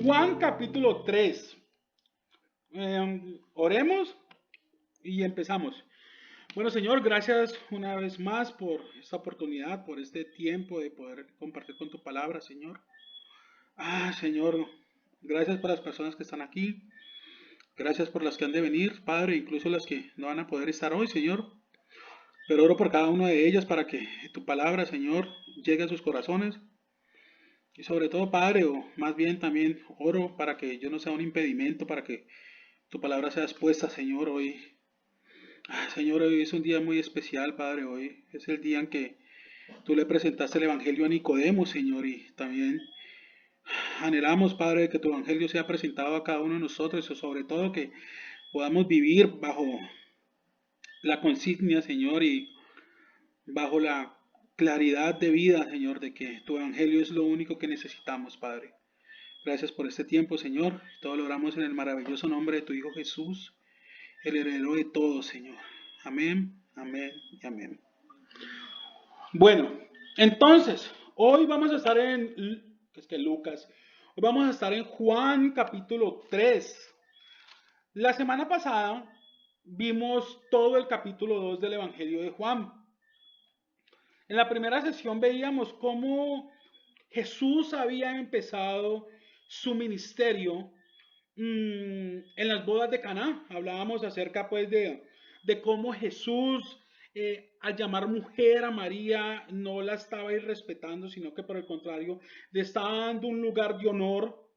Juan capítulo 3. Oremos y empezamos. Bueno, Señor, gracias una vez más por esta oportunidad, por este tiempo de poder compartir con tu palabra, Señor. Señor, gracias por las personas que están aquí. Gracias por las que han de venir, Padre, incluso las que no van a poder estar hoy, Señor. Pero oro por cada una de ellas para que tu palabra, Señor, llegue a sus corazones. Y sobre todo, Padre, o más bien también oro para que yo no sea un impedimento, para que tu palabra sea expuesta, Señor, hoy. Señor, hoy es un día muy especial, Padre. Hoy es el día en que tú le presentaste el Evangelio a Nicodemo, Señor, y también anhelamos, Padre, que tu Evangelio sea presentado a cada uno de nosotros, y sobre todo que podamos vivir bajo la consignia, Señor, y bajo la claridad de vida, Señor, de que tu Evangelio es lo único que necesitamos, Padre. Gracias por este tiempo, Señor. Todo lo oramos en el maravilloso nombre de tu Hijo Jesús, el heredero de todo, Señor. Amén, amén y amén. Bueno, entonces, hoy vamos a estar Lucas, hoy vamos a estar en Juan capítulo 3. La semana pasada vimos todo el capítulo 2 del Evangelio de Juan. En la primera sesión veíamos cómo Jesús había empezado su ministerio en las bodas de Caná. Hablábamos acerca pues de cómo Jesús al llamar mujer a María no la estaba irrespetando, sino que por el contrario le estaba dando un lugar de honor.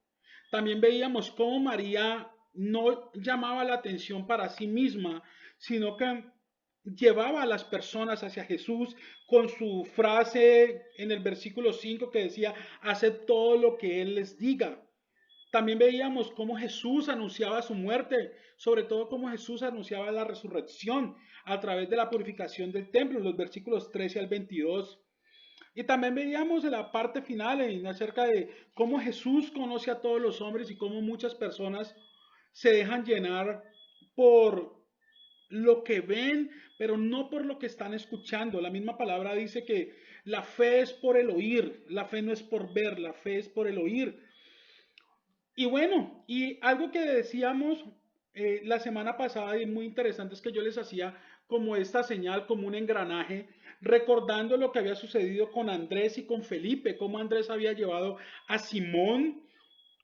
También veíamos cómo María no llamaba la atención para sí misma, sino que llevaba a las personas hacia Jesús con su frase en el versículo 5 que decía, haced todo lo que Él les diga. También veíamos cómo Jesús anunciaba su muerte, sobre todo cómo Jesús anunciaba la resurrección a través de la purificación del templo, los versículos 13 al 22. Y también veíamos en la parte final acerca de cómo Jesús conoce a todos los hombres y cómo muchas personas se dejan llenar por lo que ven, pero no por lo que están escuchando. La misma palabra dice que la fe es por el oír, la fe no es por ver, la fe es por el oír. Y bueno, y algo que decíamos la semana pasada y muy interesante es que yo les hacía como esta señal, como un engranaje, recordando lo que había sucedido con Andrés y con Felipe, cómo Andrés había llevado a Simón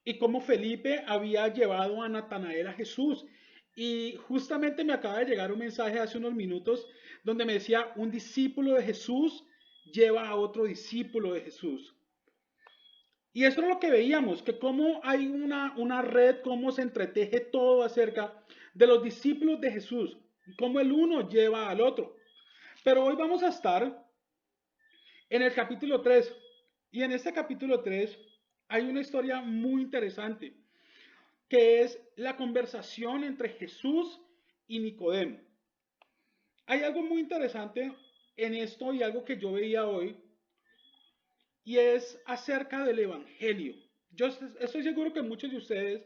y cómo Felipe había llevado a Natanael a Jesús. Y justamente me acaba de llegar un mensaje hace unos minutos donde me decía, un discípulo de Jesús lleva a otro discípulo de Jesús. Y eso es lo que veíamos, que cómo hay una red, cómo se entreteje todo acerca de los discípulos de Jesús, cómo el uno lleva al otro. Pero hoy vamos a estar en el capítulo 3. Y en este capítulo 3 hay una historia muy interesante, que es la conversación entre Jesús y Nicodemo. Hay algo muy interesante en esto y algo que yo veía hoy, y es acerca del Evangelio. Yo estoy seguro que muchos de ustedes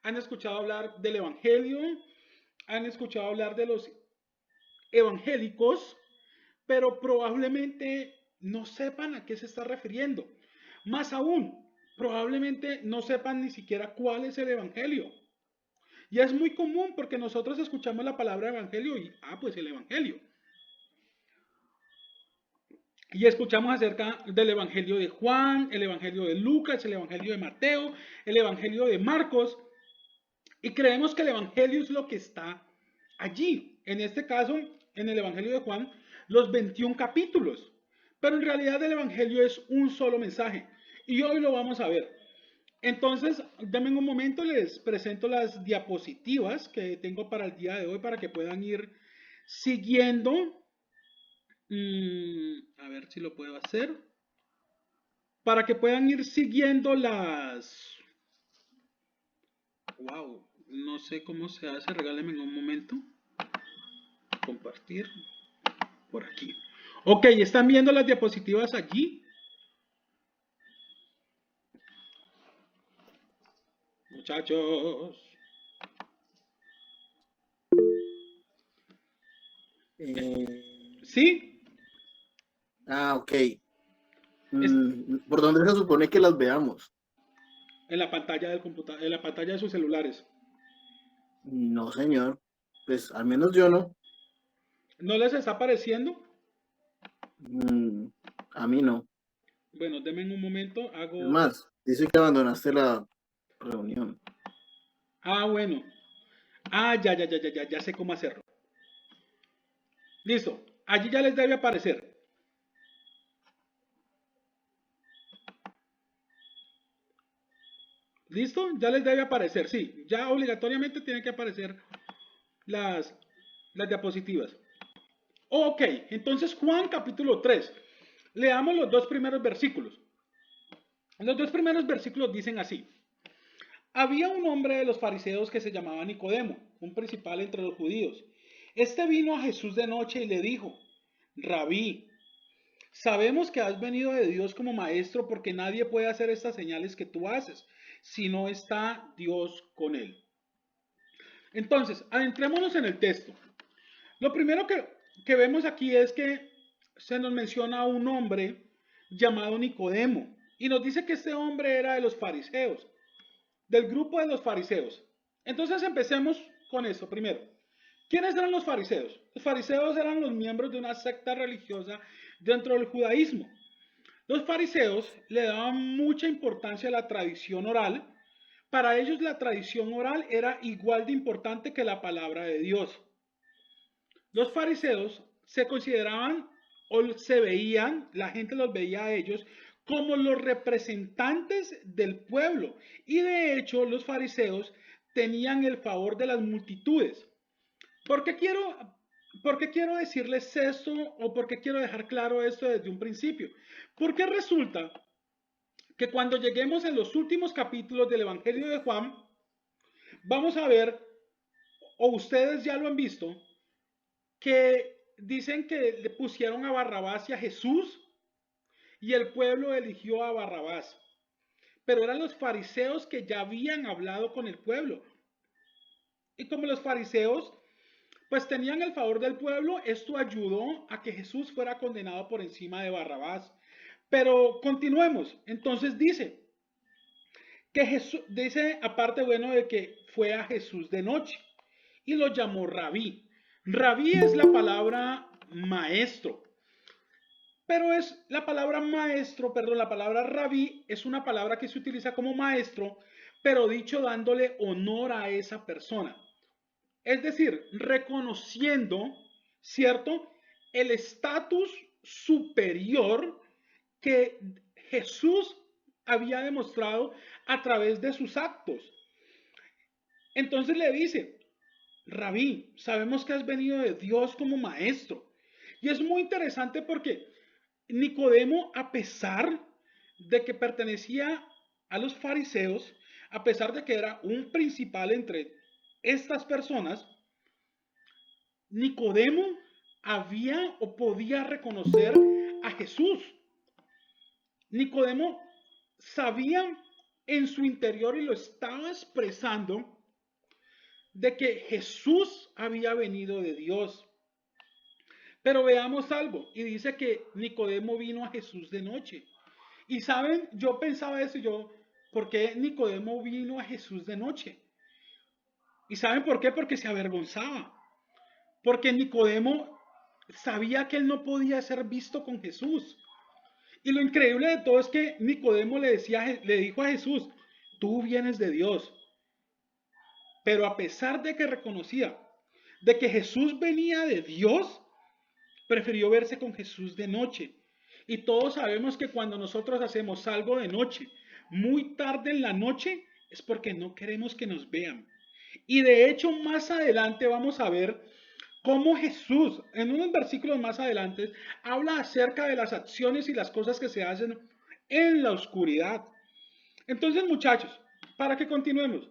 han escuchado hablar del Evangelio, han escuchado hablar de los evangélicos, pero probablemente no sepan a qué se está refiriendo. Más aún, probablemente no sepan ni siquiera cuál es el Evangelio. Y es muy común porque nosotros escuchamos la palabra Evangelio y, pues el Evangelio. Y escuchamos acerca del Evangelio de Juan, el Evangelio de Lucas, el Evangelio de Mateo, el Evangelio de Marcos. Y creemos que el Evangelio es lo que está allí. En este caso, en el Evangelio de Juan, los 21 capítulos. Pero en realidad el Evangelio es un solo mensaje. Y hoy lo vamos a ver. Entonces, denme un momento, les presento las diapositivas que tengo para el día de hoy para que puedan ir siguiendo. A ver si lo puedo hacer. Para que puedan ir siguiendo las... Wow, no sé cómo se hace, regálenme un momento. Compartir por aquí. Ok, ¿están viendo las diapositivas allí? Muchachos. ¿Sí? Ok. ¿Por dónde se supone que las veamos? en la pantalla del computador, en la pantalla de sus celulares. No, señor. Pues al menos yo no. ¿No les está apareciendo? Mm, a mí no. Bueno, denme un momento, Es hago... más, dice que abandonaste la reunión. Ah, bueno. Ah, ya sé cómo hacerlo. Listo, allí ya les debe aparecer. ¿Listo? Ya les debe aparecer, sí. Ya obligatoriamente tienen que aparecer las, las diapositivas. Ok, entonces Juan capítulo 3. Leamos los dos primeros versículos. Los dos primeros versículos dicen así. Había un hombre de los fariseos que se llamaba Nicodemo, un principal entre los judíos. Este vino a Jesús de noche y le dijo, Rabí, sabemos que has venido de Dios como maestro porque nadie puede hacer estas señales que tú haces si no está Dios con él. Entonces, adentrémonos en el texto. Lo primero que vemos aquí es que se nos menciona a un hombre llamado Nicodemo y nos dice que este hombre era de los fariseos, del grupo de los fariseos. Entonces empecemos con esto primero. ¿Quiénes eran los fariseos? Los fariseos eran los miembros de una secta religiosa dentro del judaísmo. Los fariseos le daban mucha importancia a la tradición oral. Para ellos la tradición oral era igual de importante que la palabra de Dios. Los fariseos se consideraban o se veían, la gente los veía a ellos como los representantes del pueblo. Y de hecho los fariseos tenían el favor de las multitudes. ¿Por qué quiero, por qué quiero decirles esto o por qué quiero dejar claro esto desde un principio? Porque resulta que cuando lleguemos en los últimos capítulos del Evangelio de Juan, vamos a ver, o ustedes ya lo han visto, que dicen que le pusieron a Barrabás y a Jesús y el pueblo eligió a Barrabás. Pero eran los fariseos que ya habían hablado con el pueblo. Y como los fariseos pues tenían el favor del pueblo, esto ayudó a que Jesús fuera condenado por encima de Barrabás. Pero continuemos. Entonces que Jesús, dice aparte bueno de que fue a Jesús de noche y lo llamó rabí. Rabí es la palabra maestro. Pero es la palabra maestro, perdón, la palabra rabí es una palabra que se utiliza como maestro, pero dicho dándole honor a esa persona. Es decir, reconociendo, ¿cierto? El estatus superior que Jesús había demostrado a través de sus actos. Entonces le dice, Rabí, sabemos que has venido de Dios como maestro. Y es muy interesante porque Nicodemo, a pesar de que pertenecía a los fariseos, a pesar de que era un principal entre estas personas, Nicodemo había o podía reconocer a Jesús. Nicodemo sabía en su interior y lo estaba expresando de que Jesús había venido de Dios. Pero veamos algo, y dice que Nicodemo vino a Jesús de noche. Y saben, yo pensaba eso, ¿por qué Nicodemo vino a Jesús de noche? ¿Y saben por qué? Porque se avergonzaba. Porque Nicodemo sabía que él no podía ser visto con Jesús. Y lo increíble de todo es que Nicodemo le dijo a Jesús, tú vienes de Dios. Pero a pesar de que reconocía de que Jesús venía de Dios, prefirió verse con Jesús de noche. Y todos sabemos que cuando nosotros hacemos algo de noche, muy tarde en la noche, es porque no queremos que nos vean. Y de hecho, más adelante vamos a ver cómo Jesús, en unos versículos más adelante, habla acerca de las acciones y las cosas que se hacen en la oscuridad. Entonces, muchachos, para que continuemos,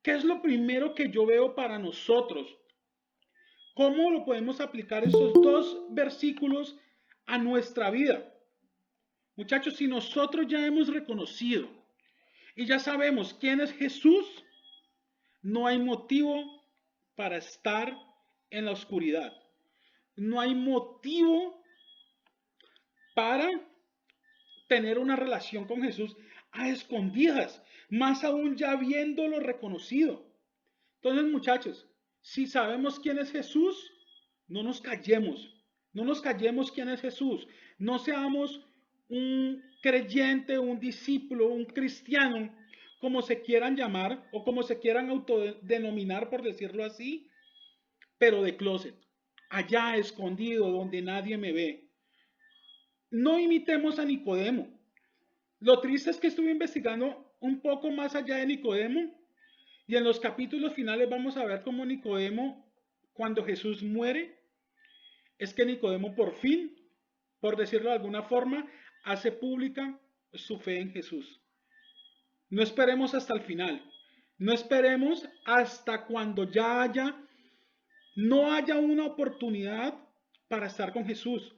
¿qué es lo primero que yo veo para nosotros? ¿Cómo lo podemos aplicar estos dos versículos a nuestra vida? Muchachos, si nosotros ya hemos reconocido y ya sabemos quién es Jesús, no hay motivo para estar en la oscuridad. No hay motivo para tener una relación con Jesús a escondidas, más aún ya habiéndolo reconocido. Entonces, muchachos, si sabemos quién es Jesús, no nos callemos, no nos callemos quién es Jesús, no seamos un creyente, un discípulo, un cristiano, como se quieran llamar o como se quieran autodenominar, por decirlo así, pero de closet, allá escondido donde nadie me ve. No imitemos a Nicodemo. Lo triste es que estuve investigando un poco más allá de Nicodemo y en los capítulos finales vamos a ver cómo Nicodemo, cuando Jesús muere, es que Nicodemo por fin, por decirlo de alguna forma, hace pública su fe en Jesús. No esperemos hasta el final. No esperemos hasta cuando no haya una oportunidad para estar con Jesús.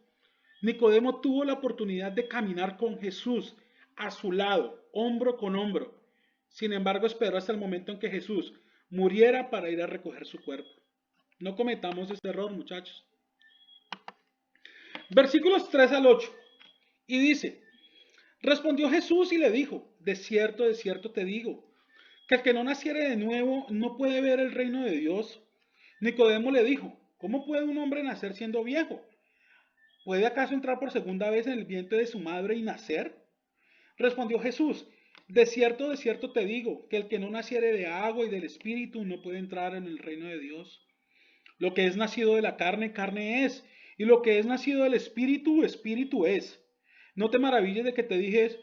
Nicodemo tuvo la oportunidad de caminar con Jesús a su lado, hombro con hombro. Sin embargo, esperó hasta el momento en que Jesús muriera para ir a recoger su cuerpo. No cometamos ese error, muchachos. Versículos 3 al 8. Y dice, respondió Jesús y le dijo, de cierto te digo, que el que no naciere de nuevo no puede ver el reino de Dios. Nicodemo le dijo, ¿cómo puede un hombre nacer siendo viejo? ¿Puede acaso entrar por segunda vez en el vientre de su madre y nacer? Respondió Jesús, de cierto te digo, que el que no naciere de agua y del Espíritu no puede entrar en el reino de Dios. Lo que es nacido de la carne, carne es, y lo que es nacido del Espíritu, Espíritu es. No te maravilles de que te dije,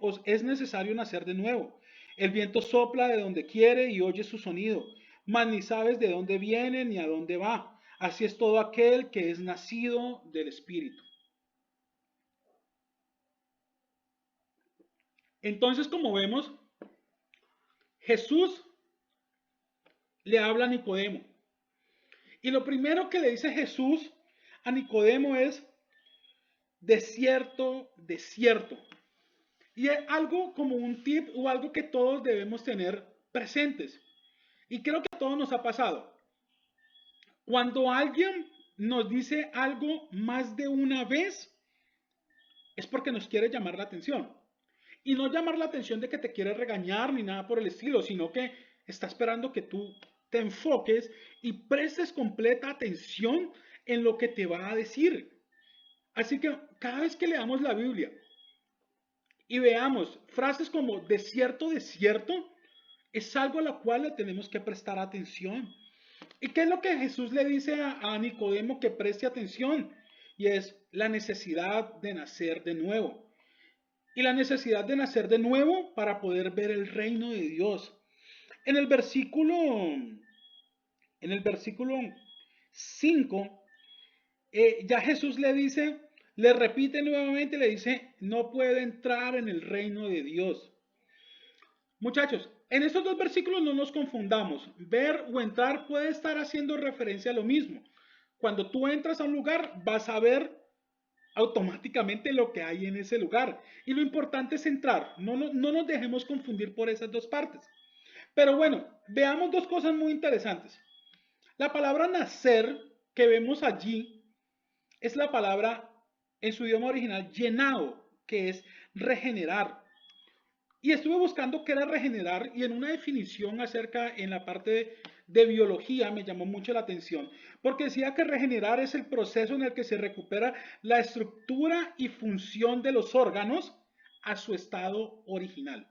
os es necesario nacer de nuevo. El viento sopla de donde quiere y oye su sonido, mas ni sabes de dónde viene ni a dónde va. Así es todo aquel que es nacido del Espíritu. Entonces, como vemos, Jesús le habla a Nicodemo. Y lo primero que le dice Jesús a Nicodemo es, de cierto. Y es algo como un tip o algo que todos debemos tener presentes. Y creo que a todos nos ha pasado. Cuando alguien nos dice algo más de una vez, es porque nos quiere llamar la atención. Y no llamar la atención de que te quiere regañar ni nada por el estilo, sino que está esperando que tú te enfoques y prestes completa atención en lo que te va a decir. Así que cada vez que leamos la Biblia y veamos frases como de cierto, es algo a lo cual le tenemos que prestar atención. ¿Y qué es lo que Jesús le dice a Nicodemo que preste atención? Y es la necesidad de nacer de nuevo. Y la necesidad de nacer de nuevo para poder ver el reino de Dios. En el versículo, en el versículo 5, ya Jesús le dice, le repite nuevamente, le dice, no puede entrar en el reino de Dios. Muchachos, en estos dos versículos no nos confundamos. Ver o entrar puede estar haciendo referencia a lo mismo. Cuando tú entras a un lugar, vas a ver automáticamente lo que hay en ese lugar. Y lo importante es entrar. No nos dejemos confundir por esas dos partes. Pero bueno, veamos dos cosas muy interesantes. La palabra nacer que vemos allí es la palabra en su idioma original llenado, que es regenerar. Y estuve buscando qué era regenerar y en una definición acerca en la parte de biología me llamó mucho la atención, porque decía que regenerar es el proceso en el que se recupera la estructura y función de los órganos a su estado original.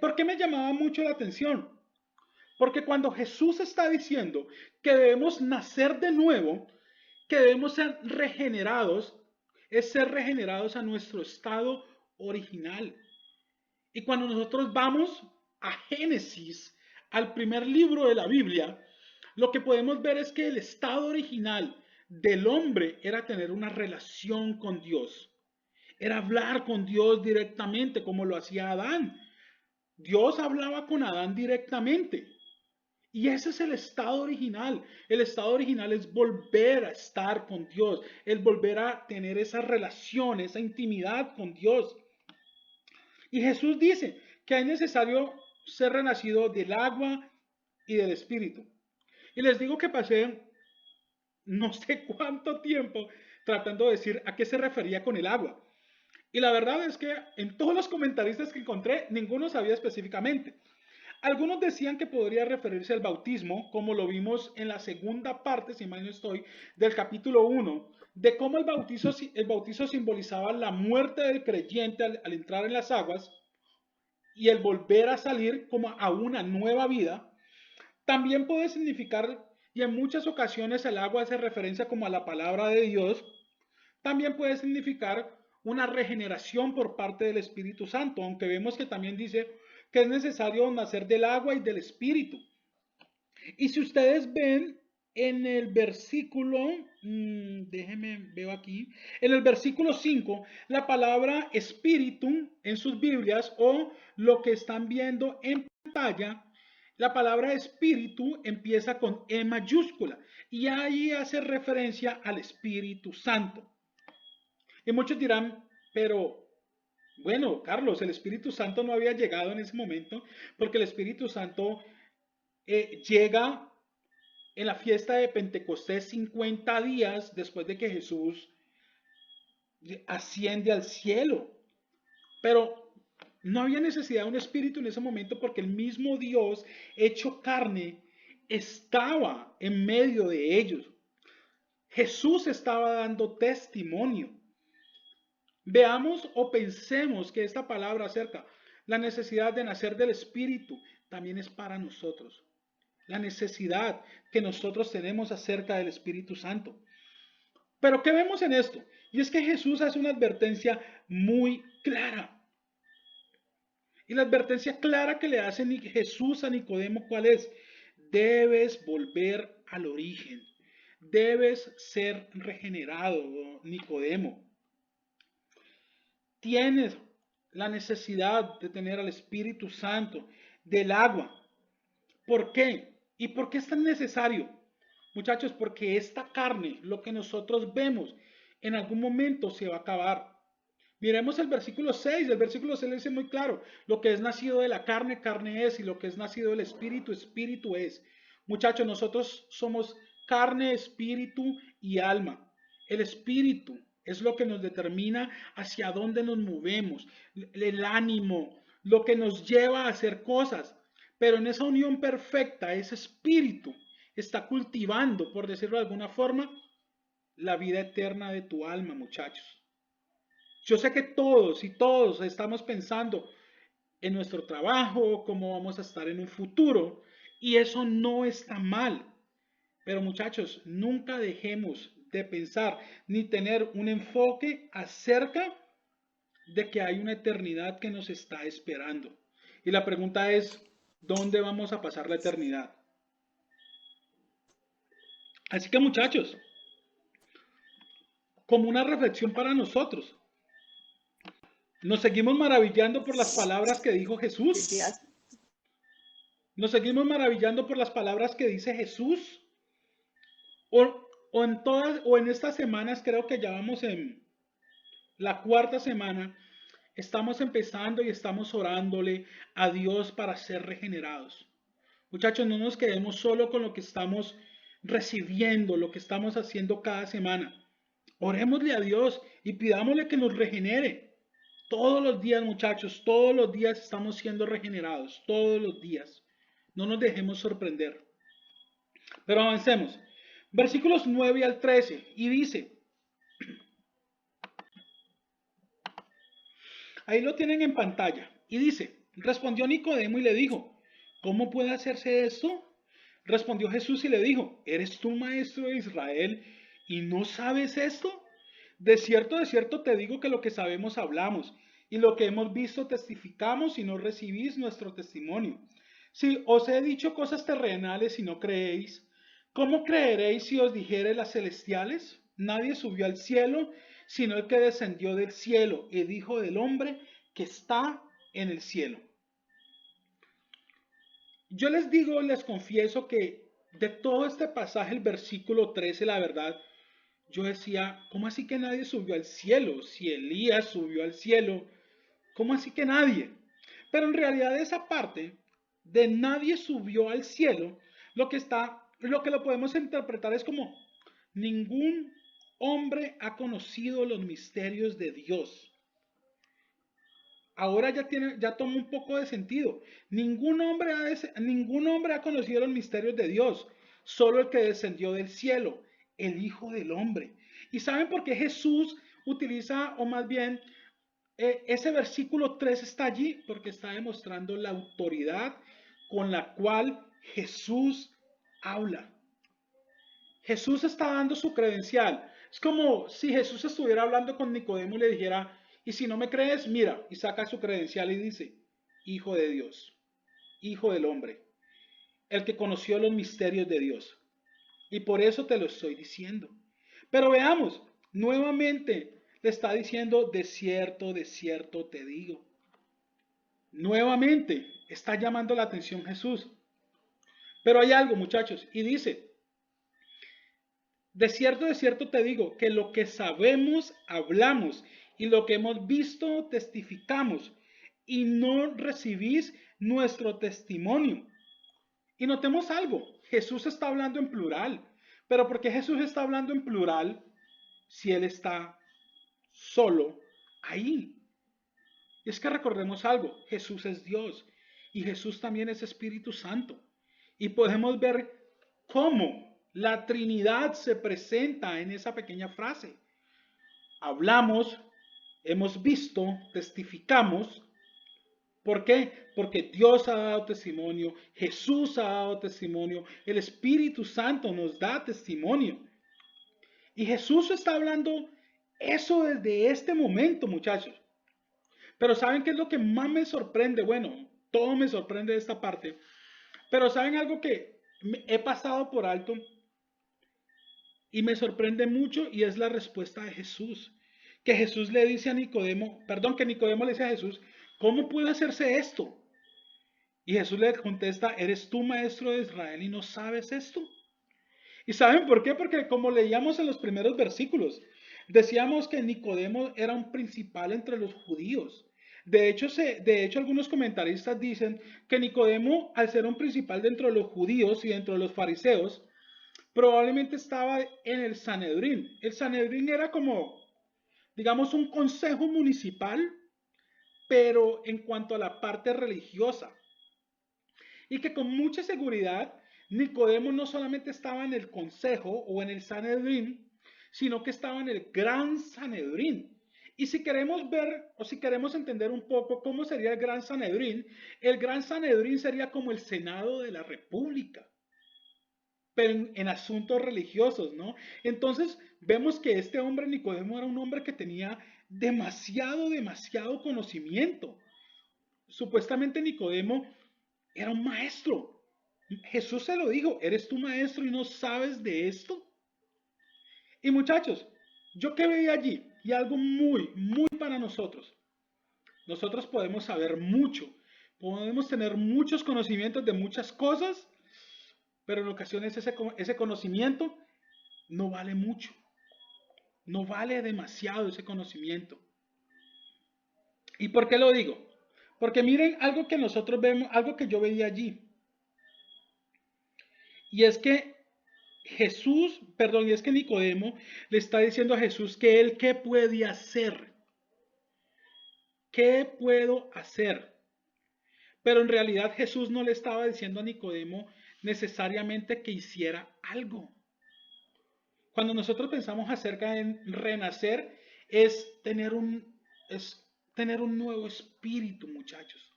¿Por qué me llamaba mucho la atención? Porque cuando Jesús está diciendo que debemos nacer de nuevo, que debemos ser regenerados, es ser regenerados a nuestro estado original. Y cuando nosotros vamos a Génesis, al primer libro de la Biblia, lo que podemos ver es que el estado original del hombre era tener una relación con Dios. Era hablar con Dios directamente, como lo hacía Adán. Dios hablaba con Adán directamente. Y ese es el estado original. El estado original es volver a estar con Dios, el volver a tener esa relación, esa intimidad con Dios. Y Jesús dice que es necesario ser renacido del agua y del espíritu. Y les digo que pasé no sé cuánto tiempo tratando de decir a qué se refería con el agua. Y la verdad es que en todos los comentaristas que encontré, ninguno sabía específicamente. Algunos decían que podría referirse al bautismo, como lo vimos en la segunda parte, si mal no estoy, del capítulo 1, de cómo el bautizo simbolizaba la muerte del creyente al entrar en las aguas y el volver a salir como a una nueva vida. También puede significar, y en muchas ocasiones el agua hace referencia como a la palabra de Dios, también puede significar una regeneración por parte del Espíritu Santo, aunque vemos que también dice que es necesario nacer del agua y del Espíritu. Y si ustedes ven en el versículo, déjenme, veo aquí, en el versículo 5, la palabra espíritu en sus Biblias o lo que están viendo en pantalla, la palabra espíritu empieza con E mayúscula y ahí hace referencia al Espíritu Santo. Y muchos dirán, pero bueno, Carlos, el Espíritu Santo no había llegado en ese momento porque el Espíritu Santo llega en la fiesta de Pentecostés 50 días después de que Jesús asciende al cielo. Pero no había necesidad de un espíritu en ese momento porque el mismo Dios hecho carne estaba en medio de ellos. Jesús estaba dando testimonio. Veamos o pensemos que esta palabra acerca la necesidad de nacer del Espíritu también es para nosotros. La necesidad que nosotros tenemos acerca del Espíritu Santo. Pero ¿qué vemos en esto? Y es que Jesús hace una advertencia muy clara. Y la advertencia clara que le hace Jesús a Nicodemo, ¿cuál es? Debes volver al origen. Debes ser regenerado, Nicodemo. Tienes la necesidad de tener al Espíritu Santo, del agua. ¿Por qué? ¿Y por qué es tan necesario? Muchachos, porque esta carne, lo que nosotros vemos, en algún momento se va a acabar. Miremos el versículo 6. El versículo 6 dice muy claro, lo que es nacido de la carne, carne es, y lo que es nacido del espíritu, espíritu es. Muchachos, nosotros somos carne, espíritu y alma. El espíritu es lo que nos determina hacia dónde nos movemos, el ánimo, lo que nos lleva a hacer cosas. Pero en esa unión perfecta, ese espíritu está cultivando, por decirlo de alguna forma, la vida eterna de tu alma, muchachos. Yo sé que todos y todos estamos pensando en nuestro trabajo, cómo vamos a estar en un futuro, y eso no está mal. Pero muchachos, nunca dejemos de pensar ni tener un enfoque acerca de que hay una eternidad que nos está esperando. Y la pregunta es, ¿dónde vamos a pasar la eternidad? Así que muchachos, como una reflexión para nosotros, ¿nos seguimos maravillando por las palabras que dijo Jesús? ¿Nos seguimos maravillando por las palabras que dice Jesús? O en estas semanas, creo que ya vamos en la cuarta semana, estamos empezando y estamos orándole a Dios para ser regenerados. Muchachos, no nos quedemos solo con lo que estamos recibiendo, lo que estamos haciendo cada semana. Orémosle a Dios y pidámosle que nos regenere. Todos los días, muchachos, todos los días estamos siendo regenerados, todos los días. No nos dejemos sorprender. Pero avancemos. Versículos 9 al 13. Y dice, ahí lo tienen en pantalla. Y dice, respondió Nicodemo y le dijo, ¿cómo puede hacerse esto? Respondió Jesús y le dijo, ¿eres tú maestro de Israel y no sabes esto? De cierto te digo que lo que sabemos hablamos y lo que hemos visto testificamos y no recibís nuestro testimonio. Si os he dicho cosas terrenales y no creéis, ¿cómo creeréis si os dijere las celestiales? Nadie subió al cielo, sino el que descendió del cielo, el Hijo del Hombre que está en el cielo. Yo les digo, les confieso que de todo este pasaje, el versículo 13, la verdad, yo decía, ¿cómo así que nadie subió al cielo? Si Elías subió al cielo, ¿cómo así que nadie? Pero en realidad esa parte de nadie subió al cielo, lo que lo podemos interpretar es como ningún hombre ha conocido los misterios de Dios. Ahora ya toma un poco de sentido. Ningún hombre ha conocido los misterios de Dios, solo el que descendió del cielo, el Hijo del Hombre. ¿Y saben por qué Jesús utiliza, o más bien, ese versículo 3 está allí? Porque está demostrando la autoridad con la cual Jesús habla. Jesús está dando su credencial. Es como si Jesús estuviera hablando con Nicodemo y le dijera, y si no me crees, mira, y saca su credencial y dice, Hijo de Dios, Hijo del Hombre, el que conoció los misterios de Dios. Y por eso te lo estoy diciendo. Pero veamos, nuevamente le está diciendo, de cierto te digo. Nuevamente está llamando la atención Jesús. Pero hay algo, muchachos, y dice, de cierto te digo, que lo que sabemos, hablamos, y lo que hemos visto, testificamos, y no recibís nuestro testimonio. Y notemos algo, Jesús está hablando en plural, pero ¿por qué Jesús está hablando en plural si Él está solo ahí? Y es que recordemos algo, Jesús es Dios, y Jesús también es Espíritu Santo. Y podemos ver cómo la Trinidad se presenta en esa pequeña frase. Hablamos, hemos visto, testificamos. ¿Por qué? Porque Dios ha dado testimonio, Jesús ha dado testimonio, el Espíritu Santo nos da testimonio. Y Jesús está hablando eso desde este momento, muchachos. Pero ¿saben qué es lo que más me sorprende? Bueno, todo me sorprende de esta parte. Pero ¿saben algo que he pasado por alto y me sorprende mucho? Y es la respuesta de Jesús. Que Jesús le dice a Nicodemo, perdón, que Nicodemo le dice a Jesús, ¿cómo puede hacerse esto? Y Jesús le contesta, ¿eres tú maestro de Israel y no sabes esto? ¿Y saben por qué? Porque como leíamos en los primeros versículos, decíamos que Nicodemo era un principal entre los judíos. De hecho, algunos comentaristas dicen que Nicodemo, al ser un principal dentro de los judíos y dentro de los fariseos, probablemente estaba en el Sanedrín. El Sanedrín era como, digamos, un consejo municipal, pero en cuanto a la parte religiosa. Y que con mucha seguridad Nicodemo no solamente estaba en el consejo o en el Sanedrín, sino que estaba en el gran Sanedrín. Y si queremos ver o si queremos entender un poco cómo sería el gran Sanedrín sería como el Senado de la República, pero en asuntos religiosos, ¿no? Entonces vemos que este hombre Nicodemo era un hombre que tenía demasiado conocimiento. Supuestamente Nicodemo era un maestro. Jesús se lo dijo, ¿eres tu maestro y no sabes de esto? Y muchachos, yo que veía allí, y algo muy para nosotros. Nosotros podemos saber mucho, podemos tener muchos conocimientos de muchas cosas, pero en ocasiones ese conocimiento no vale mucho. No vale demasiado ese conocimiento. ¿Y por qué lo digo? Porque miren algo que nosotros vemos, algo que yo veía allí. Y es que y es que Nicodemo le está diciendo a Jesús que él qué puede hacer. ¿Qué puedo hacer? Pero en realidad Jesús no le estaba diciendo a Nicodemo necesariamente que hiciera algo. Cuando nosotros pensamos acerca de renacer, es tener un nuevo espíritu, muchachos.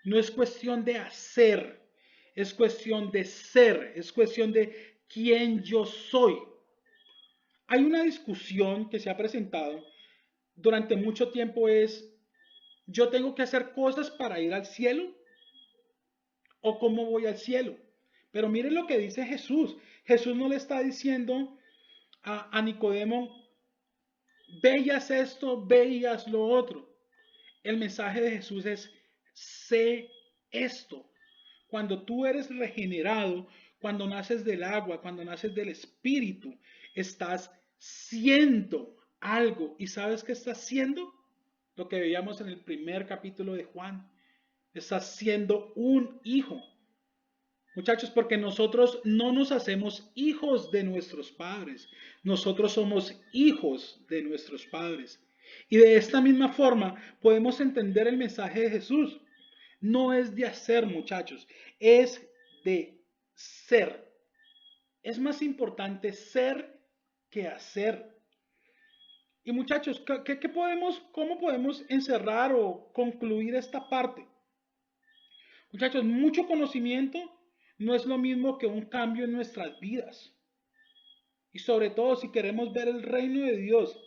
No es cuestión de hacer, es cuestión de ser, es cuestión de quién yo soy. Hay una discusión que se ha presentado durante mucho tiempo ¿yo tengo que hacer cosas para ir al cielo? ¿O cómo voy al cielo? Pero miren lo que dice Jesús. Jesús no le está diciendo a Nicodemo, veías esto, veías lo otro. El mensaje de Jesús es, sé esto. Cuando tú eres regenerado, cuando naces del agua, cuando naces del espíritu, estás siendo algo. ¿Y sabes qué estás siendo? Lo que veíamos en el primer capítulo de Juan. Estás siendo un hijo. Muchachos, porque nosotros no nos hacemos hijos de nuestros padres, nosotros somos hijos de nuestros padres. Y de esta misma forma podemos entender el mensaje de Jesús. No es de hacer, muchachos, es de ser. Es más importante ser que hacer. Y muchachos, cómo podemos encerrar o concluir esta parte? Muchachos, mucho conocimiento no es lo mismo que un cambio en nuestras vidas. Y sobre todo si queremos ver el reino de Dios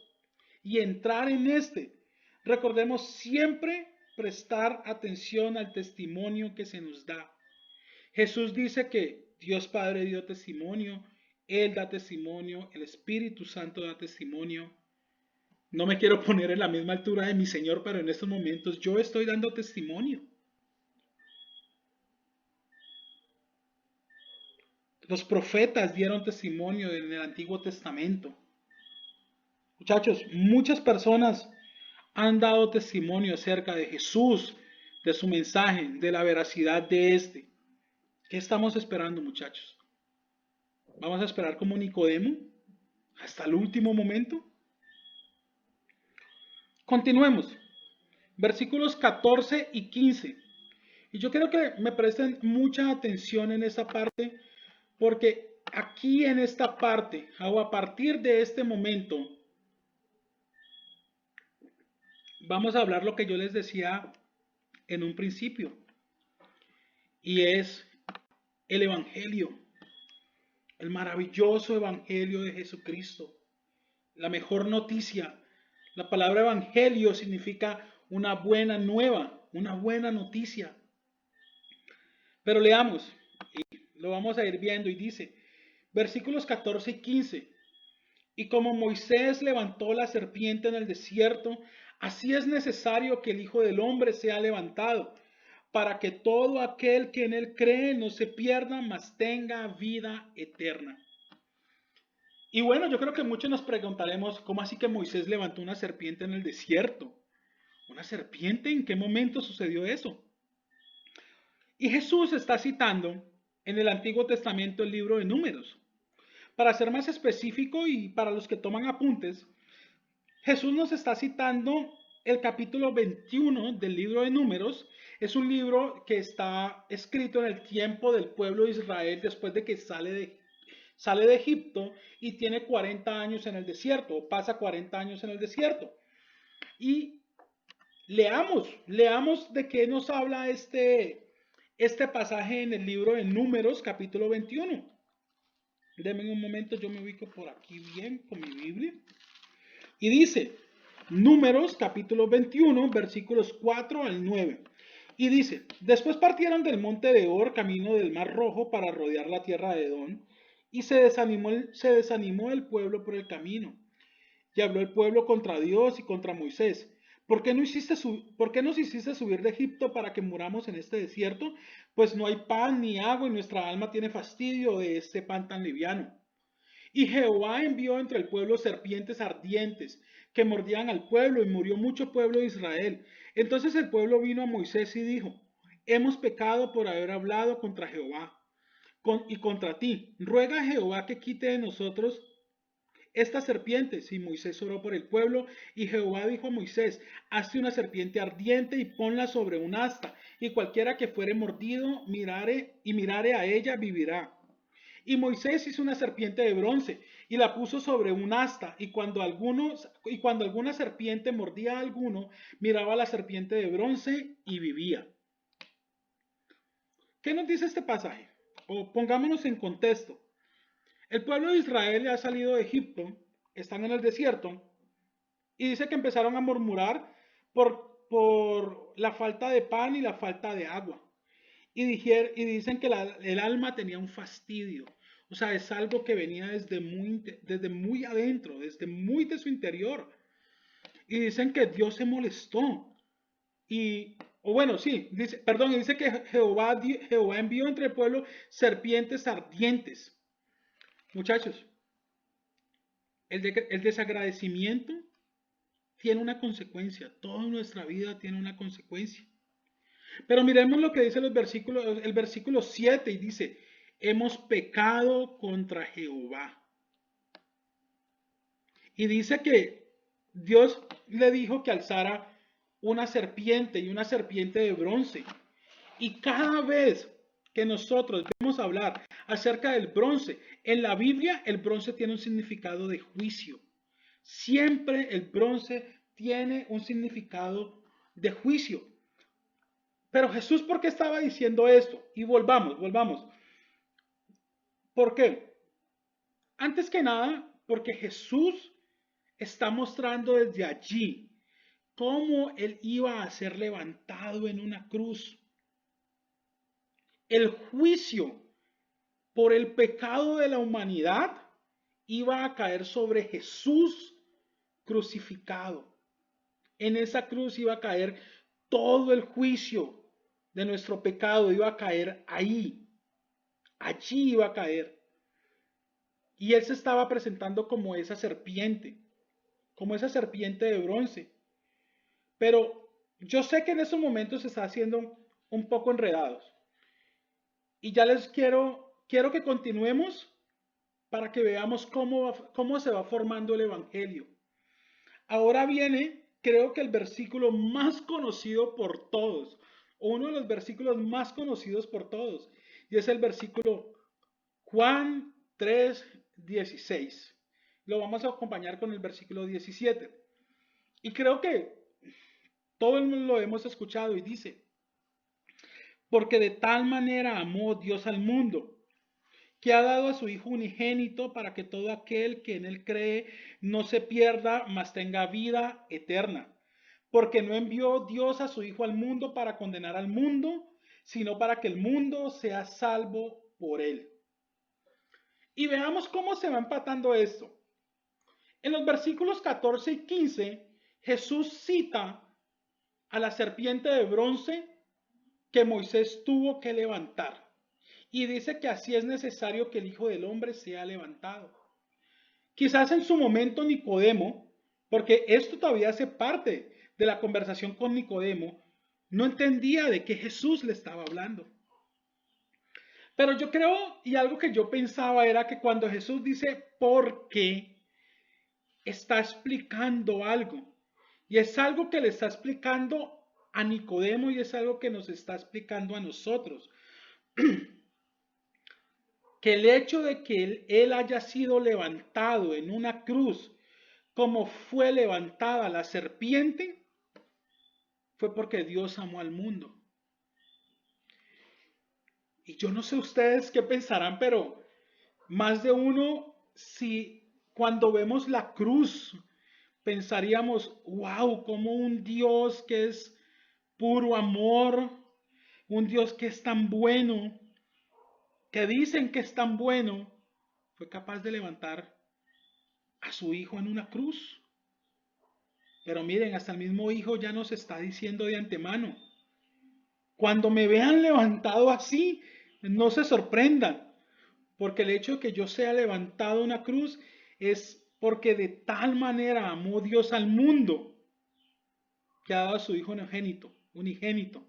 y entrar en este, recordemos siempre prestar atención al testimonio que se nos da. Jesús dice que Dios Padre dio testimonio, Él da testimonio, el Espíritu Santo da testimonio. No me quiero poner en la misma altura de mi Señor, pero en estos momentos yo estoy dando testimonio. Los profetas dieron testimonio en el Antiguo Testamento. Muchachos, muchas personas han dado testimonio acerca de Jesús, de su mensaje, de la veracidad de este. ¿Qué estamos esperando, muchachos? ¿Vamos a esperar como Nicodemo hasta el último momento? Continuemos. Versículos 14 y 15. Y yo quiero que me presten mucha atención en esta parte, porque aquí en esta parte, o a partir de este momento, vamos a hablar lo que yo les decía en un principio, y es el Evangelio, el maravilloso Evangelio de Jesucristo, la mejor noticia. La palabra Evangelio significa una buena nueva, una buena noticia. Pero leamos, y lo vamos a ir viendo, y dice, versículos 14 y 15, y como Moisés levantó la serpiente en el desierto, así es necesario que el Hijo del Hombre sea levantado, para que todo aquel que en él cree no se pierda, mas tenga vida eterna. Y bueno, yo creo que muchos nos preguntaremos, ¿cómo así que Moisés levantó una serpiente en el desierto? ¿Una serpiente? ¿En qué momento sucedió eso? Y Jesús está citando en el Antiguo Testamento el libro de Números. Para ser más específico y para los que toman apuntes, Jesús nos está citando el capítulo 21 del libro de Números. Es un libro que está escrito en el tiempo del pueblo de Israel después de que sale de Egipto y tiene 40 años en el desierto, o pasa 40 años en el desierto. Y leamos de qué nos habla este pasaje en el libro de Números, capítulo 21. Denme un momento, yo me ubico por aquí bien con mi Biblia. Y dice, Números capítulo 21, versículos 4 al 9. Y dice, después partieron del monte de Or, camino del Mar Rojo, para rodear la tierra de Edom, y se desanimó el pueblo por el camino. Y habló el pueblo contra Dios y contra Moisés. ¿Por qué nos hiciste subir de Egipto para que muramos en este desierto? Pues no hay pan ni agua y nuestra alma tiene fastidio de este pan tan liviano. Y Jehová envió entre el pueblo serpientes ardientes que mordían al pueblo y murió mucho pueblo de Israel. Entonces el pueblo vino a Moisés y dijo, hemos pecado por haber hablado contra Jehová y contra ti. Ruega a Jehová que quite de nosotros estas serpientes. Y Moisés oró por el pueblo, y Jehová dijo a Moisés, hazte una serpiente ardiente y ponla sobre un asta, y cualquiera que fuere mordido mirare a ella vivirá. Y Moisés hizo una serpiente de bronce y la puso sobre un asta, y cuando alguna serpiente mordía a alguno, miraba a la serpiente de bronce y vivía. ¿Qué nos dice este pasaje? O pongámonos en contexto. El pueblo de Israel ha salido de Egipto, están en el desierto, y dice que empezaron a murmurar por la falta de pan y la falta de agua. Y dicen que el alma tenía un fastidio. O sea, es algo que venía desde muy adentro, desde muy de su interior. Y dicen que Dios se molestó. Dice que Jehová envió entre el pueblo serpientes ardientes. Muchachos, el desagradecimiento tiene una consecuencia. Toda nuestra vida tiene una consecuencia. Pero miremos lo que dice el versículo 7 y dice, hemos pecado contra Jehová. Y dice que Dios le dijo que alzara una serpiente y una serpiente de bronce. Y cada vez que nosotros vamos a hablar acerca del bronce, en la Biblia el bronce tiene un significado de juicio. Siempre el bronce tiene un significado de juicio. Pero Jesús, ¿por qué estaba diciendo esto? Y volvamos. ¿Por qué? Antes que nada, porque Jesús está mostrando desde allí cómo él iba a ser levantado en una cruz. El juicio por el pecado de la humanidad iba a caer sobre Jesús crucificado. En esa cruz iba a caer todo el juicio de nuestro pecado, iba a caer ahí. Allí iba a caer. Y él se estaba presentando como esa serpiente de bronce. Pero yo sé que en esos momentos se está haciendo un poco enredados. Y ya les quiero que continuemos para que veamos cómo se va formando el Evangelio. Ahora viene, creo que el versículo más conocido por todos, o uno de los versículos más conocidos por todos, y es el versículo Juan 3:16. Lo vamos a acompañar con el versículo 17. Y creo que todo el mundo lo hemos escuchado y dice, porque de tal manera amó Dios al mundo, que ha dado a su Hijo unigénito para que todo aquel que en él cree no se pierda, mas tenga vida eterna. Porque no envió Dios a su Hijo al mundo para condenar al mundo, sino para que el mundo sea salvo por él. Y veamos cómo se va empatando esto. En los versículos 14 y 15, Jesús cita a la serpiente de bronce que Moisés tuvo que levantar. Y dice que así es necesario que el Hijo del Hombre sea levantado. Quizás en su momento Nicodemo, porque esto todavía hace parte de la conversación con Nicodemo, no entendía de qué Jesús le estaba hablando. Pero yo creo, y algo que yo pensaba era que cuando Jesús dice ¿por qué?, está explicando algo. Y es algo que le está explicando a Nicodemo y es algo que nos está explicando a nosotros. Que el hecho de que él haya sido levantado en una cruz, como fue levantada la serpiente, fue porque Dios amó al mundo. Y yo no sé ustedes qué pensarán, pero más de uno, si cuando vemos la cruz, pensaríamos, wow, como un Dios que es puro amor, un Dios que es tan bueno, que dicen que es tan bueno, fue capaz de levantar a su Hijo en una cruz. Pero miren, hasta el mismo Hijo ya nos está diciendo de antemano, cuando me vean levantado así, no se sorprendan, porque el hecho de que yo sea levantado en una cruz es porque de tal manera amó Dios al mundo que ha dado a su Hijo unigénito,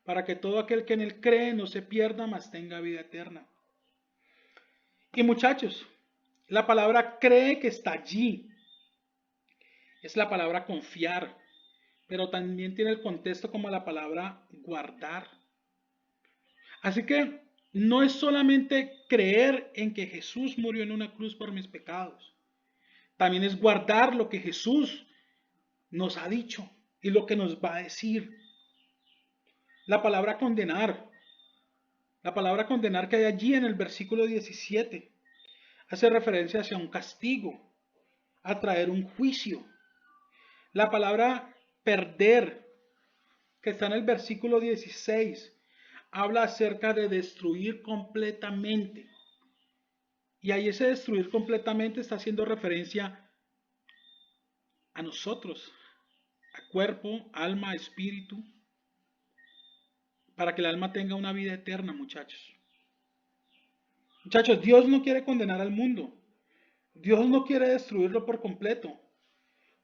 para que todo aquel que en él cree no se pierda, mas tenga vida eterna. Y muchachos, la palabra cree que está allí, es la palabra confiar, pero también tiene el contexto como la palabra guardar. Así que no es solamente creer en que Jesús murió en una cruz por mis pecados, también es guardar lo que Jesús nos ha dicho y lo que nos va a decir. La palabra condenar, que hay allí en el versículo 17, hace referencia hacia un castigo, a traer un juicio. La palabra perder, que está en el versículo 16, habla acerca de destruir completamente. Y ahí ese destruir completamente está haciendo referencia a nosotros, a cuerpo, alma, espíritu, para que el alma tenga una vida eterna, muchachos. Muchachos, Dios no quiere condenar al mundo. Dios no quiere destruirlo por completo.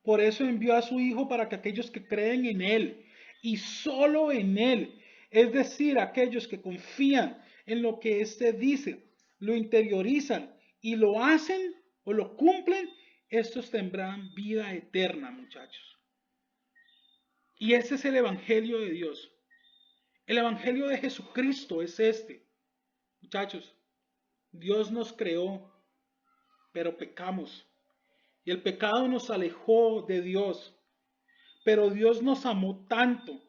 Por eso envió a su Hijo para que aquellos que creen en Él y solo en Él, Es decir, aquellos que confían en lo que éste dice, lo interiorizan y lo hacen o lo cumplen, estos tendrán vida eterna, muchachos. Y ese es el Evangelio de Dios. El Evangelio de Jesucristo es este. Muchachos, Dios nos creó, pero pecamos. Y el pecado nos alejó de Dios. Pero Dios nos amó tanto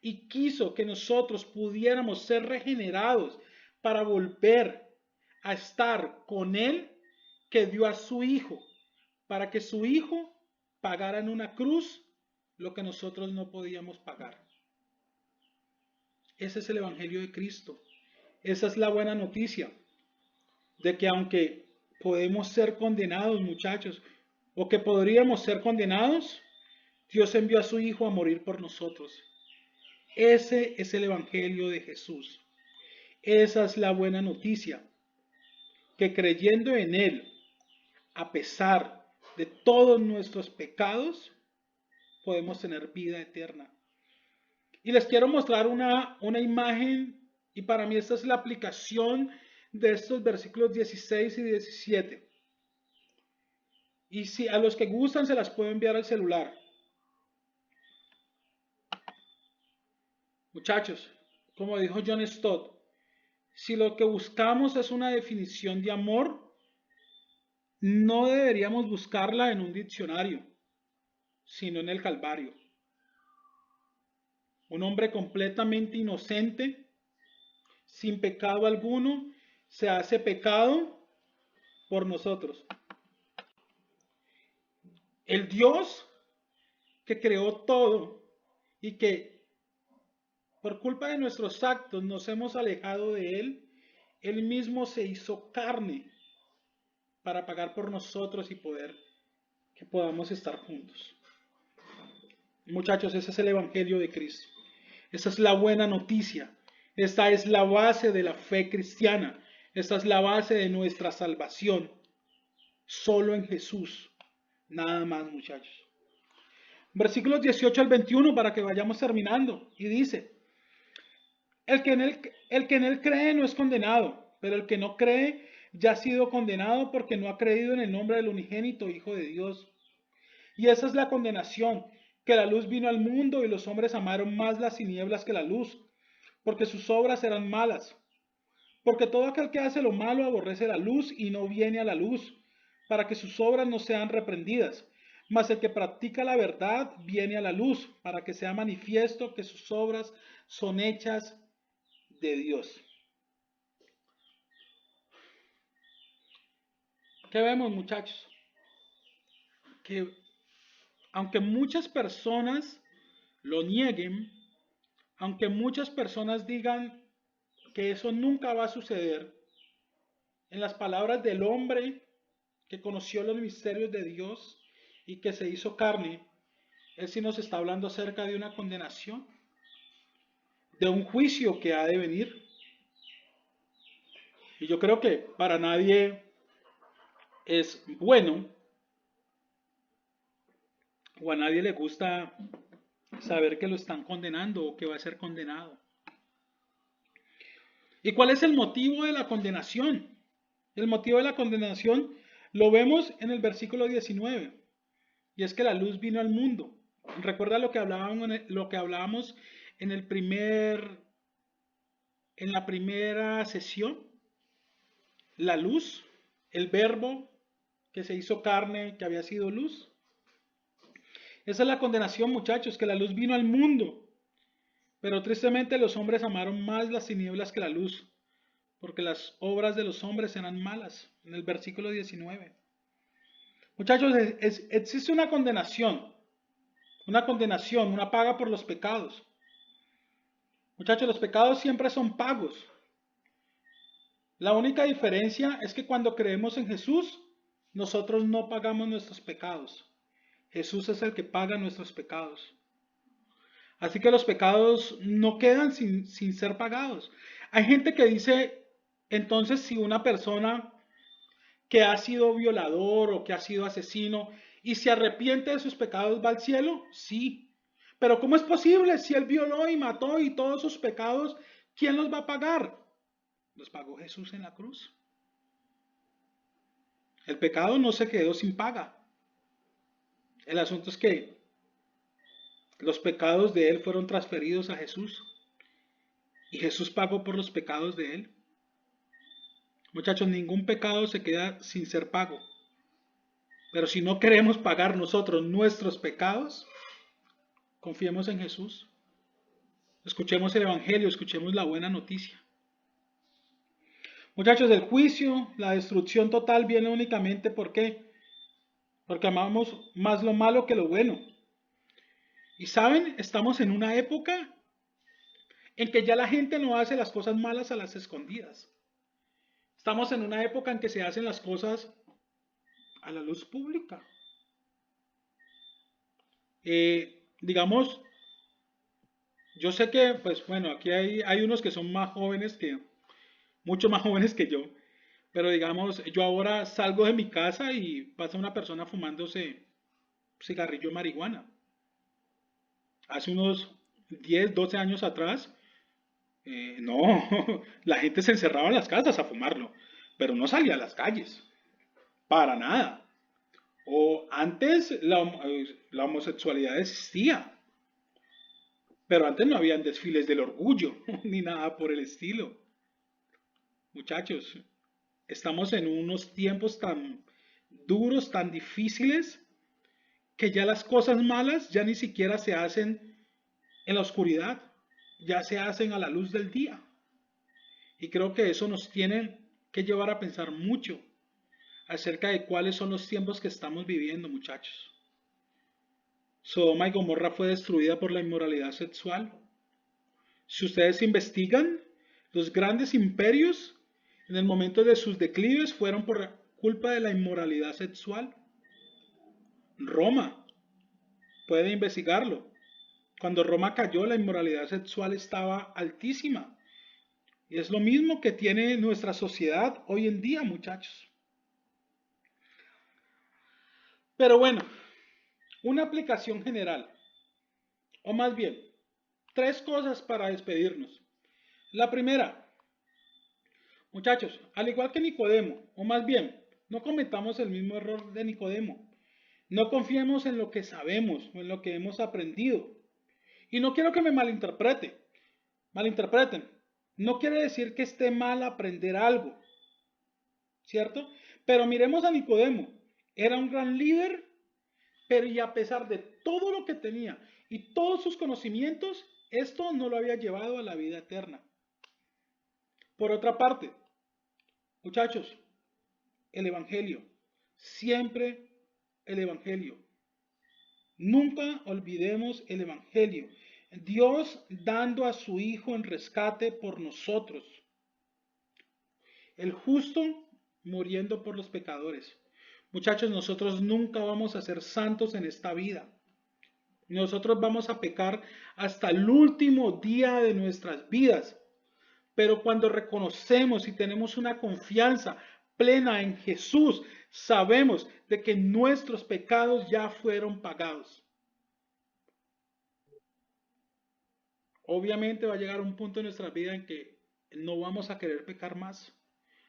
y quiso que nosotros pudiéramos ser regenerados para volver a estar con Él, que dio a su Hijo, para que su Hijo pagara en una cruz lo que nosotros no podíamos pagar. Ese es el Evangelio de Cristo. Esa es la buena noticia, de que aunque podemos ser condenados, muchachos, o que podríamos ser condenados, Dios envió a su Hijo a morir por nosotros. Ese es el Evangelio de Jesús. Esa es la buena noticia, que creyendo en Él, a pesar de todos nuestros pecados, podemos tener vida eterna. Y les quiero mostrar una imagen, y para mí esta es la aplicación de estos versículos 16 y 17. Y si a los que gustan se las puedo enviar al celular. Muchachos, como dijo John Stott, si lo que buscamos es una definición de amor, no deberíamos buscarla en un diccionario, sino en el Calvario. Un hombre completamente inocente, sin pecado alguno, se hace pecado por nosotros. El Dios que creó todo y que por culpa de nuestros actos nos hemos alejado de Él, Él mismo se hizo carne para pagar por nosotros y poder que podamos estar juntos. Muchachos, ese es el Evangelio de Cristo. Esa es la buena noticia. Esta es la base de la fe cristiana. Esta es la base de nuestra salvación. Solo en Jesús. Nada más, muchachos. Versículos 18 al 21 para que vayamos terminando. Y dice, el que en él cree no es condenado, pero el que no cree ya ha sido condenado porque no ha creído en el nombre del unigénito Hijo de Dios. Y esa es la condenación, que la luz vino al mundo y los hombres amaron más las tinieblas que la luz, porque sus obras eran malas. Porque todo aquel que hace lo malo aborrece la luz y no viene a la luz, para que sus obras no sean reprendidas. Mas el que practica la verdad viene a la luz, para que sea manifiesto que sus obras son hechas de Dios. ¿Qué vemos, muchachos? Que aunque muchas personas lo nieguen, aunque muchas personas digan que eso nunca va a suceder, en las palabras del hombre que conoció los misterios de Dios y que se hizo carne, él sí nos está hablando acerca de una condenación, de un juicio que ha de venir. Y yo creo que para nadie es bueno, o a nadie le gusta saber que lo están condenando o que va a ser condenado. ¿Y cuál es el motivo de la condenación? El motivo de la condenación lo vemos en el versículo 19, y es que la luz vino al mundo. Recuerda lo que hablábamos en la primera sesión. La luz, el verbo que se hizo carne, que había sido luz. Esa es la condenación, muchachos, que la luz vino al mundo. Pero tristemente los hombres amaron más las tinieblas que la luz, porque las obras de los hombres eran malas. En el versículo 19. Muchachos, existe una condenación, una paga por los pecados. Muchachos, los pecados siempre son pagos. La única diferencia es que cuando creemos en Jesús, nosotros no pagamos nuestros pecados. Jesús es el que paga nuestros pecados. Así que los pecados no quedan sin ser pagados. Hay gente que dice, entonces, si una persona que ha sido violador o que ha sido asesino y se arrepiente de sus pecados, ¿va al cielo? Sí, Pero ¿cómo es posible si él violó y mató y todos sus pecados, quién los va a pagar? Los pagó Jesús en la cruz. El pecado no se quedó sin paga. El asunto es que los pecados de él fueron transferidos a Jesús y Jesús pagó por los pecados de él. Muchachos, ningún pecado se queda sin ser pago. Pero si no queremos pagar nosotros nuestros pecados, confiemos en Jesús. Escuchemos el Evangelio, escuchemos la buena noticia. Muchachos, el juicio, la destrucción total viene únicamente ¿por qué? Porque amamos más lo malo que lo bueno. Y saben, estamos en una época en que ya la gente no hace las cosas malas a las escondidas. Estamos en una época en que se hacen las cosas a la luz pública. Digamos, yo sé que, pues bueno, aquí hay unos que son más jóvenes mucho más jóvenes que yo. Pero digamos, yo ahora salgo de mi casa y pasa una persona fumándose cigarrillo de marihuana. Hace unos 10, 12 años atrás, no, la gente se encerraba en las casas a fumarlo, pero no salía a las calles, para nada. O antes la homosexualidad existía, pero antes no habían desfiles del orgullo, ni nada por el estilo. Muchachos, estamos en unos tiempos tan duros, tan difíciles, que ya las cosas malas ya ni siquiera se hacen en la oscuridad, ya se hacen a la luz del día. Y creo que eso nos tiene que llevar a pensar mucho acerca de cuáles son los tiempos que estamos viviendo, muchachos. Sodoma y Gomorra fue destruida por la inmoralidad sexual. Si ustedes investigan, los grandes imperios en el momento de sus declives fueron por culpa de la inmoralidad sexual. Roma, puede investigarlo. Cuando Roma cayó, la inmoralidad sexual estaba altísima. Y es lo mismo que tiene nuestra sociedad hoy en día, muchachos. Pero bueno, una aplicación general, o más bien, tres cosas para despedirnos. La primera, muchachos, al igual que Nicodemo, o más bien, no cometamos el mismo error de Nicodemo. No confiemos en lo que sabemos o en lo que hemos aprendido. Y no quiero que me malinterpreten. No quiere decir que esté mal aprender algo, ¿cierto? Pero miremos a Nicodemo. Era un gran líder, pero y a pesar de todo lo que tenía y todos sus conocimientos, esto no lo había llevado a la vida eterna. Por otra parte, muchachos, el Evangelio, siempre el Evangelio. Nunca olvidemos el Evangelio. Dios dando a su Hijo en rescate por nosotros. El justo muriendo por los pecadores. Muchachos, nosotros nunca vamos a ser santos en esta vida. Nosotros vamos a pecar hasta el último día de nuestras vidas. Pero cuando reconocemos y tenemos una confianza plena en Jesús, sabemos de que nuestros pecados ya fueron pagados. Obviamente va a llegar un punto en nuestra vida en que no vamos a querer pecar más.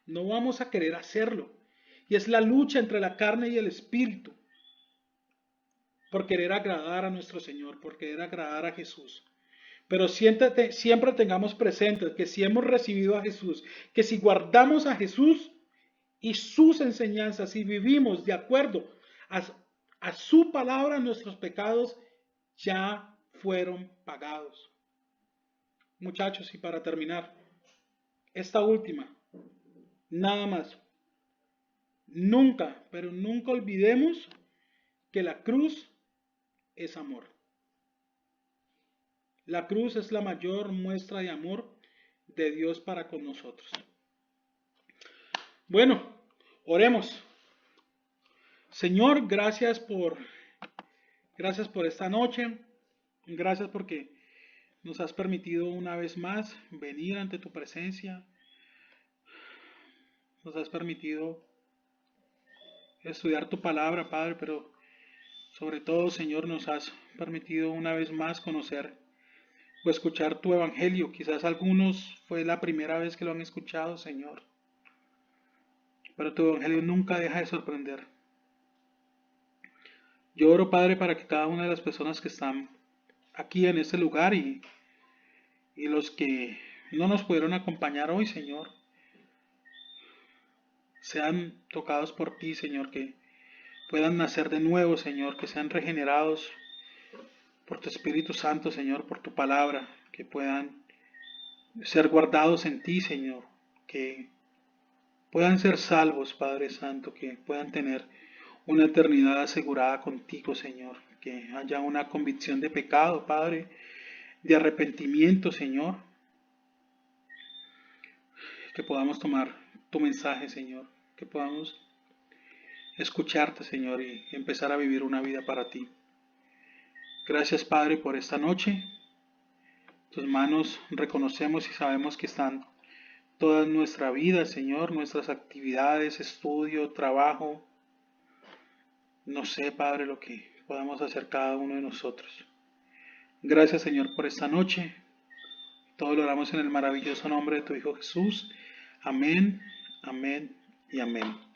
No vamos a querer hacerlo. Y es la lucha entre la carne y el espíritu. Por querer agradar a nuestro Señor, por querer agradar a Jesús. Pero siempre tengamos presente que si hemos recibido a Jesús, que si guardamos a Jesús y sus enseñanzas y vivimos de acuerdo a su palabra, nuestros pecados ya fueron pagados. Muchachos, y para terminar, esta última, nada más. Nunca, pero nunca olvidemos que la cruz es amor. La cruz es la mayor muestra de amor de Dios para con nosotros. Bueno, oremos. Señor, gracias por esta noche. Gracias porque nos has permitido una vez más venir ante tu presencia. Nos has permitido estudiar tu palabra, Padre, pero Sobre todo, Señor, nos has permitido una vez más conocer o escuchar tu evangelio. Quizás algunos fue la primera vez que lo han escuchado, Señor. Pero tu evangelio nunca deja de sorprender. Yo oro, Padre, para que cada una de las personas que están aquí en este lugar y los que no nos pudieron acompañar hoy, Señor, sean tocados por ti, Señor, que puedan nacer de nuevo, Señor, que sean regenerados por tu Espíritu Santo, Señor, por tu palabra, que puedan ser guardados en ti, Señor, que puedan ser salvos, Padre Santo, que puedan tener una eternidad asegurada contigo, Señor, que haya una convicción de pecado, Padre, de arrepentimiento, Señor, que podamos tomar tu mensaje, Señor, que podamos escucharte, Señor, y empezar a vivir una vida para ti. Gracias, Padre, por esta noche. Tus manos reconocemos y sabemos que están toda nuestra vida, Señor, nuestras actividades, estudio, trabajo. No sé, Padre, lo que podamos hacer cada uno de nosotros. Gracias, Señor, por esta noche. Todo lo oramos en el maravilloso nombre de tu Hijo Jesús. Amén, amén y amén.